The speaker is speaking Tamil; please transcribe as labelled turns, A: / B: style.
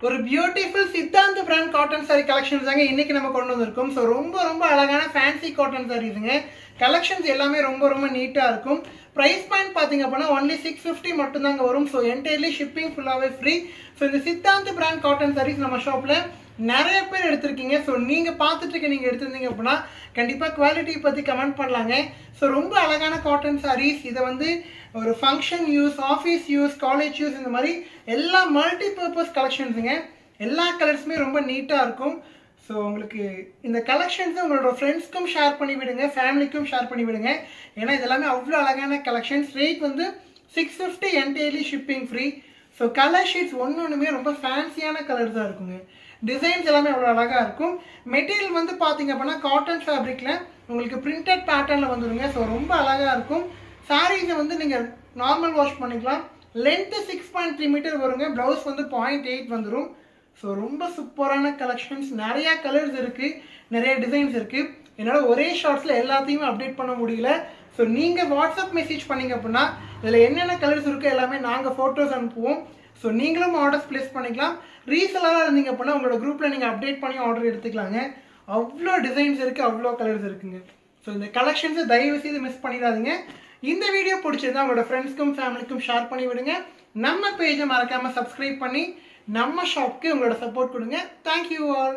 A: ஒரு beautiful Siddhant brand cotton sorry collections தாங்க இன்னைக்கு நம்ம கொண்டு வந்திருக்கோம். ஸோ ரொம்ப அழகான ஃபேன்சி காட்டன் சாரீஸுங்க. கலெக்ஷன்ஸ் எல்லாமே ரொம்ப நீட்டாக இருக்கும். ப்ரைஸ் பாயிண்ட் பார்த்தீங்க அப்படின்னா ஒன்லி 650 மட்டும்தாங்க வரும். ஸோ என்டையர்லி ஷிப்பிங் ஃபுல்லாகவே ஃப்ரீ. ஸோ இந்த சித்தாந்த் பிராண்ட் காட்டன் சாரீஸ் நம்ம ஷாப்பில் நிறைய பேர் எடுத்திருக்கீங்க. ஸோ நீங்கள் பார்த்துட்டு நீங்கள் எடுத்திருந்தீங்க அப்படின்னா கண்டிப்பாக குவாலிட்டி பற்றி கமெண்ட் பண்ணலாங்க. ஸோ ரொம்ப அழகான காட்டன் சாரீஸ். இதை வந்து ஒரு function use, office use, college use, இந்த மாதிரி எல்லா மல்டி பர்பஸ் கலெக்ஷன்ஸுங்க. எல்லா கலர்ஸுமே ரொம்ப நீட்டாக இருக்கும். ஸோ உங்களுக்கு இந்த கலெக்ஷன்ஸை உங்களோட ஃப்ரெண்ட்ஸ்க்கும் ஷேர் பண்ணி விடுங்க, ஃபேமிலிக்கும் ஷேர் பண்ணி விடுங்க. ஏன்னா இதெல்லாமே அவ்வளோ அழகான கலெக்ஷன்ஸ். ரேட் வந்து 650, entirely shipping free. So colour sheets ஒன்றுமே ரொம்ப ஃபேன்சியான கலர்ஸ் தான் இருக்குங்க. டிசைன்ஸ் எல்லாமே அவ்வளோ அழகாக இருக்கும். மெட்டீரியல் வந்து பார்த்தீங்க அப்படின்னா காட்டன் ஃபேப்ரிக்கில் உங்களுக்கு பிரிண்டட் பேட்டர்னில் வந்துடுங்க. ஸோ ரொம்ப அழகாக இருக்கும். சாரீஸை வந்து நீங்கள் நார்மல் வாஷ் பண்ணிக்கலாம். லென்த்து 6.3 மீட்டர் வருங்க. ப்ளவுஸ் வந்து 0.8 வந்துடும். ஸோ ரொம்ப சூப்பரான கலெக்ஷன்ஸ். நிறையா கலர்ஸ் இருக்குது, நிறைய டிசைன்ஸ் இருக்குது. என்னால் ஒரே ஷார்ட்ஸில் எல்லாத்தையுமே அப்டேட் பண்ண முடியல. ஸோ நீங்கள் வாட்ஸ்அப் மெசேஜ் பண்ணிங்க அப்படின்னா இதில் என்னென்ன கலர்ஸ் இருக்கோ எல்லாமே நாங்கள் ஃபோட்டோஸ் அனுப்புவோம். ஸோ நீங்களும் ஆர்டர்ஸ் ப்ளேஸ் பண்ணிக்கலாம். ரீசெல்லாக இருந்தீங்க அப்படின்னா உங்களோட குரூப்பில் நீங்கள் அப்டேட் பண்ணி ஆர்டர் எடுத்துக்கலாங்க. அவ்வளோ டிசைன்ஸ் இருக்குது, அவ்வளோ கலர்ஸ் இருக்குங்க. ஸோ இந்த கலெக்ஷன்ஸை தயவு செய்து மிஸ் பண்ணிடாதீங்க. இந்த வீடியோ பிடிச்சிருந்தா உங்களோட ஃப்ரெண்ட்ஸ்க்கும் ஃபேமிலிக்கும் ஷேர் பண்ணி விடுங்க. நம்ம பேஜை மறக்காமல் சப்ஸ்கிரைப் பண்ணி நம்ம ஷாப்க்கு உங்களோட சப்போர்ட் கொடுங்க. Thank you all.